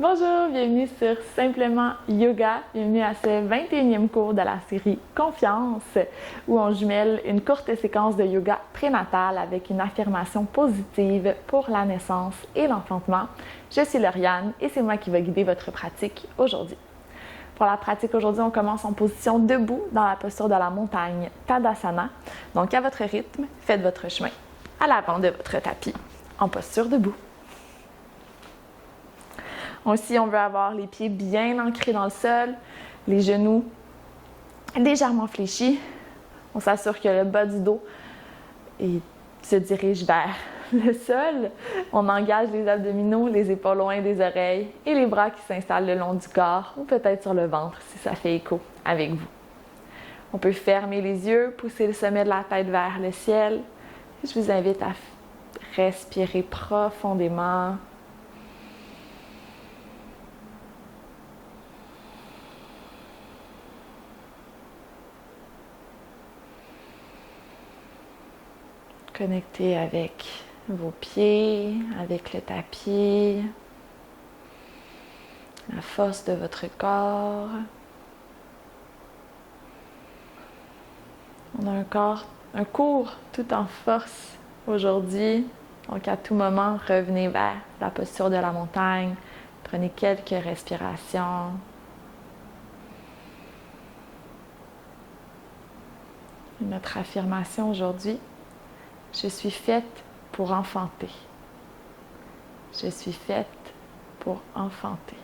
Bonjour, bienvenue sur Simplement Yoga. Bienvenue à ce 21e cours de la série Confiance où on jumelle une courte séquence de yoga prénatal avec une affirmation positive pour la naissance et l'enfantement. Je suis Lauriane et c'est moi qui vais guider votre pratique aujourd'hui. Pour la pratique aujourd'hui, on commence en position debout dans la posture de la montagne Tadasana. Donc à votre rythme, faites votre chemin à l'avant de votre tapis en posture debout. Aussi, on veut avoir les pieds bien ancrés dans le sol, les genoux légèrement fléchis. On s'assure que le bas du dos se dirige vers le sol. On engage les abdominaux, les épaules loin des oreilles et les bras qui s'installent le long du corps ou peut-être sur le ventre si ça fait écho avec vous. On peut fermer les yeux, pousser le sommet de la tête vers le ciel. Je vous invite à respirer profondément. Connectez avec vos pieds, avec le tapis, la force de votre corps. On a un cours tout en force aujourd'hui. Donc à tout moment, revenez vers la posture de la montagne. Prenez quelques respirations. Notre affirmation aujourd'hui. Je suis faite pour enfanter. Je suis faite pour enfanter.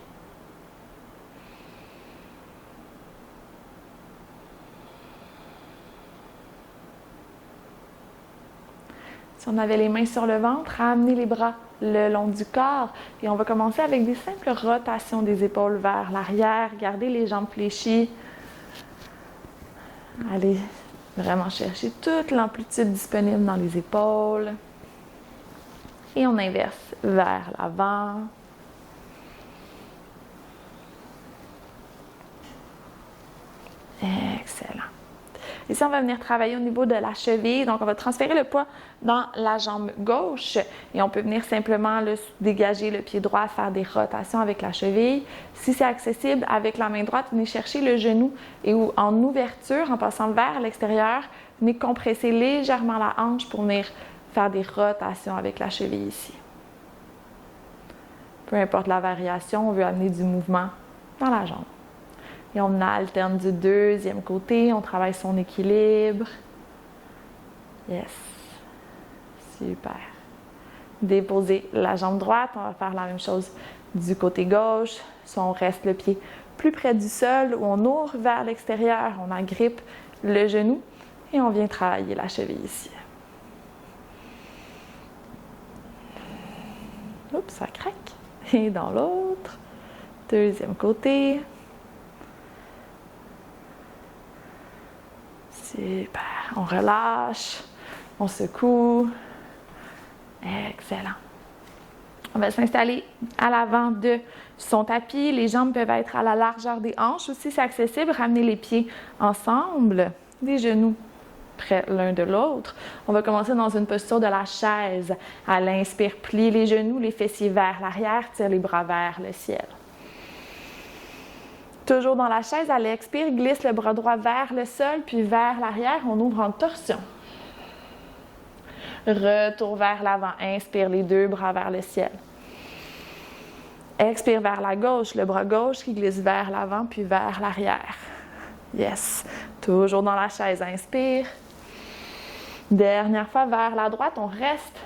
Si on avait les mains sur le ventre, ramenez les bras le long du corps et on va commencer avec des simples rotations des épaules vers l'arrière. Gardez les jambes fléchies. Allez vraiment chercher toute l'amplitude disponible dans les épaules. Et on inverse vers l'avant. Excellent. Ici, on va venir travailler au niveau de la cheville. Donc, on va transférer le poids dans la jambe gauche et on peut venir simplement dégager le pied droit, faire des rotations avec la cheville. Si c'est accessible, avec la main droite, venez chercher le genou et en ouverture, en passant vers l'extérieur, venez compresser légèrement la hanche pour venir faire des rotations avec la cheville ici. Peu importe la variation, on veut amener du mouvement dans la jambe. Et on alterne du deuxième côté, on travaille son équilibre. Yes. Super. Déposez la jambe droite, on va faire la même chose du côté gauche. Soit on reste le pied plus près du sol ou on ouvre vers l'extérieur, on agrippe le genou et on vient travailler la cheville ici. Oups, ça craque. Et dans l'autre, deuxième côté. Super. On relâche, on secoue. Excellent. On va s'installer à l'avant de son tapis. Les jambes peuvent être à la largeur des hanches. Aussi, c'est accessible. Ramenez les pieds ensemble, les genoux près l'un de l'autre. On va commencer dans une posture de la chaise. À l'inspire, plie les genoux, les fessiers vers l'arrière, tire les bras vers le ciel. Toujours dans la chaise, à l'expire, glisse le bras droit vers le sol, puis vers l'arrière, on ouvre en torsion. Retour vers l'avant, inspire les deux bras vers le ciel. Expire vers la gauche, le bras gauche qui glisse vers l'avant, puis vers l'arrière. Yes. Toujours dans la chaise, inspire. Dernière fois, vers la droite, on reste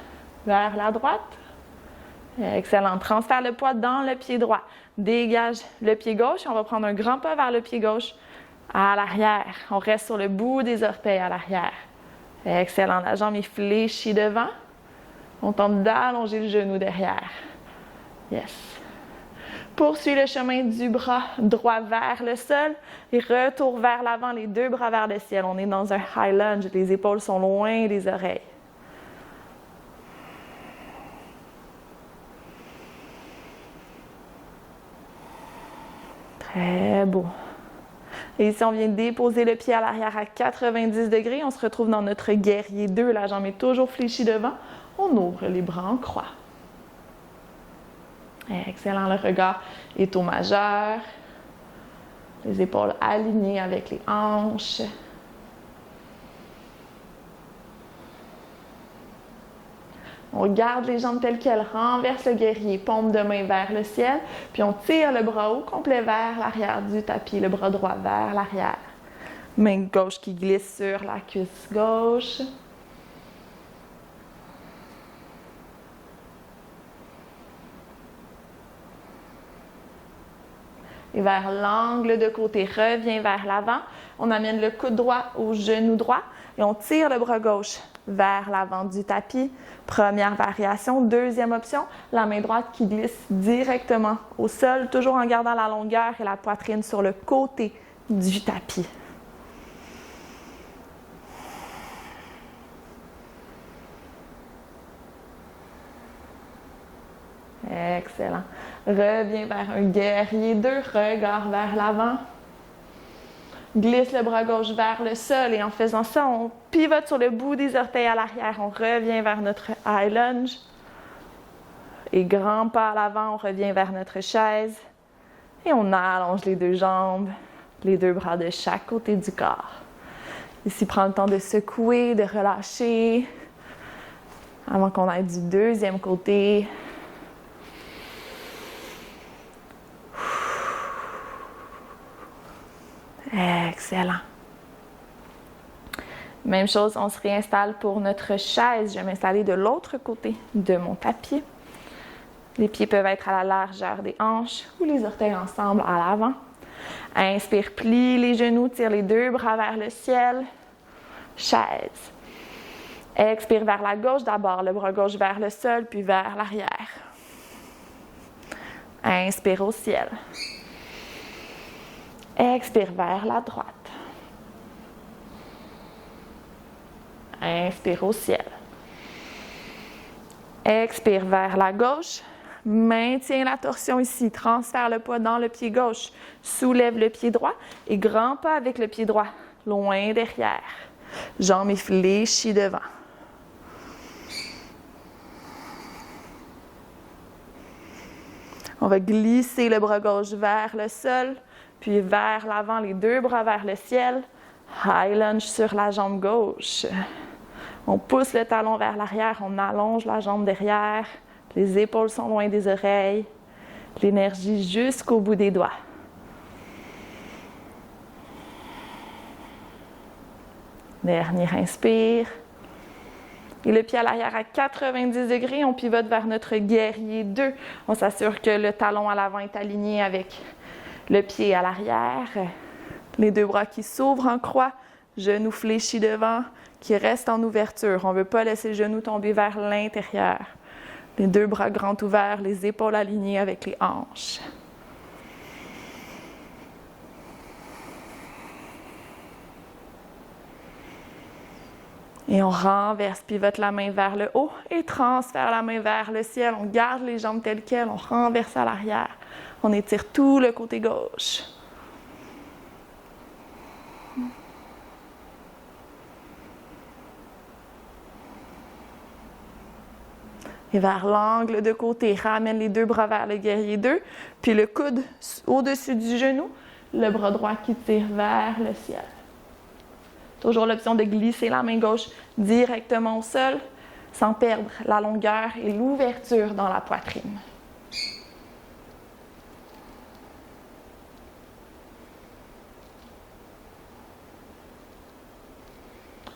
vers la droite. Excellent. Transfère le poids dans le pied droit. Dégage le pied gauche. On va prendre un grand pas vers le pied gauche à l'arrière. On reste sur le bout des orteils à l'arrière. Excellent. La jambe est fléchie devant. On tente d'allonger le genou derrière. Yes. Poursuis le chemin du bras droit vers le sol et retour vers l'avant, les deux bras vers le ciel. On est dans un high lunge. Les épaules sont loin des oreilles. Très beau. Et ici, on vient déposer le pied à l'arrière à 90 degrés. On se retrouve dans notre guerrier 2. La jambe est toujours fléchie devant. On ouvre les bras en croix. Excellent, le regard est au majeur. Les épaules alignées avec les hanches. On garde les jambes telles quelles, renverse le guerrier, paume de main vers le ciel, puis on tire le bras au complet vers l'arrière du tapis, le bras droit vers l'arrière. Main gauche qui glisse sur la cuisse gauche. Et vers l'angle de côté, reviens vers l'avant. On amène le coude droit au genou droit et on tire le bras gauche vers l'avant du tapis. Première variation. Deuxième option, la main droite qui glisse directement au sol, toujours en gardant la longueur et la poitrine sur le côté du tapis. Excellent. Reviens vers un guerrier 2, regard vers l'avant. Glisse le bras gauche vers le sol et en faisant ça, on pivote sur le bout des orteils à l'arrière. On revient vers notre high lunge. Et grand pas à l'avant, on revient vers notre chaise. Et on allonge les deux jambes, les deux bras de chaque côté du corps. Ici, prends le temps de secouer, de relâcher avant qu'on aille du deuxième côté. Excellent. Même chose, on se réinstalle pour notre chaise. Je vais m'installer de l'autre côté de mon tapis. Les pieds peuvent être à la largeur des hanches ou les orteils ensemble à l'avant. Inspire, plie les genoux, tire les deux bras vers le ciel. Chaise. Expire vers la gauche d'abord, le bras gauche vers le sol, puis vers l'arrière. Inspire au ciel. Expire vers la droite. Inspire au ciel. Expire vers la gauche. Maintiens la torsion ici. Transfère le poids dans le pied gauche. Soulève le pied droit et grand pas avec le pied droit. Loin derrière. Jambes fléchies devant. On va glisser le bras gauche vers le sol. Puis vers l'avant, les deux bras vers le ciel. High lunge sur la jambe gauche. On pousse le talon vers l'arrière, on allonge la jambe derrière. Les épaules sont loin des oreilles. L'énergie jusqu'au bout des doigts. Dernier inspire. Et le pied à l'arrière à 90 degrés, on pivote vers notre guerrier 2. On s'assure que le talon à l'avant est aligné avec le pied à l'arrière, les deux bras qui s'ouvrent en croix, genoux fléchis devant, qui restent en ouverture. On ne veut pas laisser le genou tomber vers l'intérieur. Les deux bras grands ouverts, les épaules alignées avec les hanches. Et on renverse, pivote la main vers le haut et transfère la main vers le ciel. On garde les jambes telles quelles, on renverse à l'arrière. On étire tout le côté gauche. Et vers l'angle de côté, ramène les deux bras vers le guerrier 2, puis le coude au-dessus du genou, le bras droit qui tire vers le ciel. Toujours l'option de glisser la main gauche directement au sol, sans perdre la longueur et l'ouverture dans la poitrine.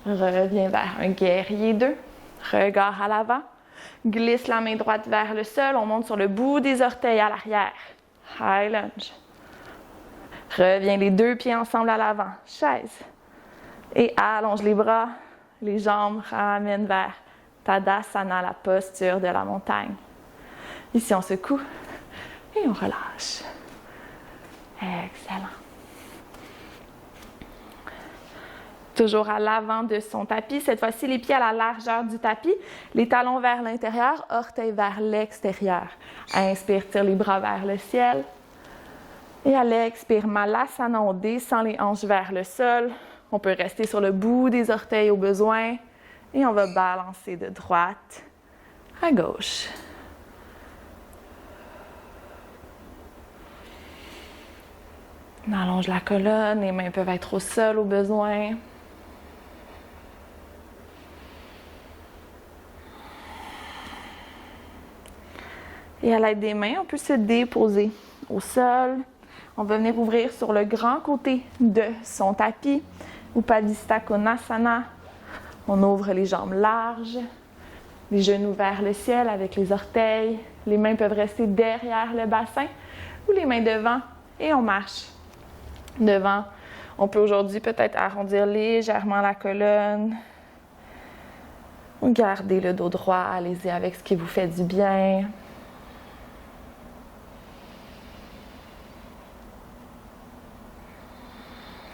Reviens vers un guerrier 2, regard à l'avant. Glisse la main droite vers le sol, on monte sur le bout des orteils à l'arrière. High lunge. Reviens les deux pieds ensemble à l'avant. Chaise. Et allonge les bras, les jambes ramènent vers Tadasana, la posture de la montagne. Ici, on secoue et on relâche. Excellent. Toujours à l'avant de son tapis. Cette fois-ci, les pieds à la largeur du tapis, les talons vers l'intérieur, orteils vers l'extérieur. Inspire, tire les bras vers le ciel. Et à l'expire, Malasana, on descend les hanches vers le sol. On peut rester sur le bout des orteils au besoin. Et on va balancer de droite à gauche. On allonge la colonne, les mains peuvent être au sol au besoin. Et à l'aide des mains, on peut se déposer au sol. On va venir ouvrir sur le grand côté de son tapis, Upadhista Konasana. On ouvre les jambes larges, les genoux vers le ciel avec les orteils. Les mains peuvent rester derrière le bassin ou les mains devant et on marche devant. On peut aujourd'hui peut-être arrondir légèrement la colonne ou garder le dos droit. Allez-y avec ce qui vous fait du bien.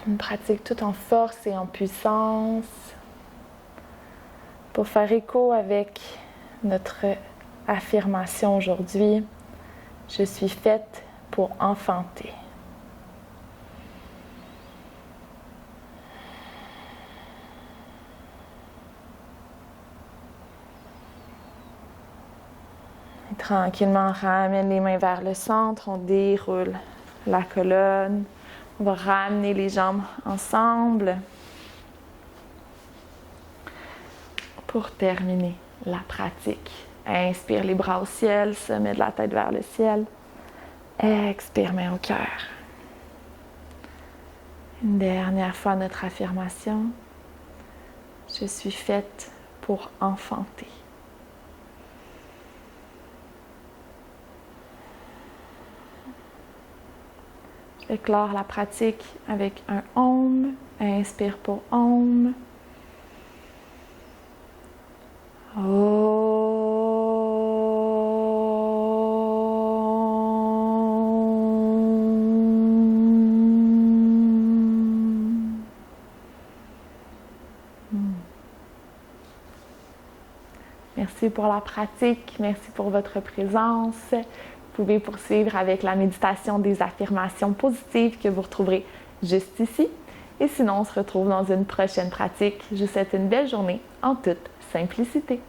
Une pratique toute en force et en puissance pour faire écho avec notre affirmation aujourd'hui. Je suis faite pour enfanter. Et tranquillement, on ramène les mains vers le centre, on déroule la colonne. On va ramener les jambes ensemble pour terminer la pratique. Inspire les bras au ciel, sommet de la tête vers le ciel. Expire, main au cœur. Une dernière fois notre affirmation. Je suis faite pour enfanter. Je vais clore la pratique avec un Om. Inspire pour Om. Merci pour la pratique, merci pour votre présence. Vous pouvez poursuivre avec la méditation des affirmations positives que vous retrouverez juste ici. Et sinon, on se retrouve dans une prochaine pratique. Je vous souhaite une belle journée en toute simplicité.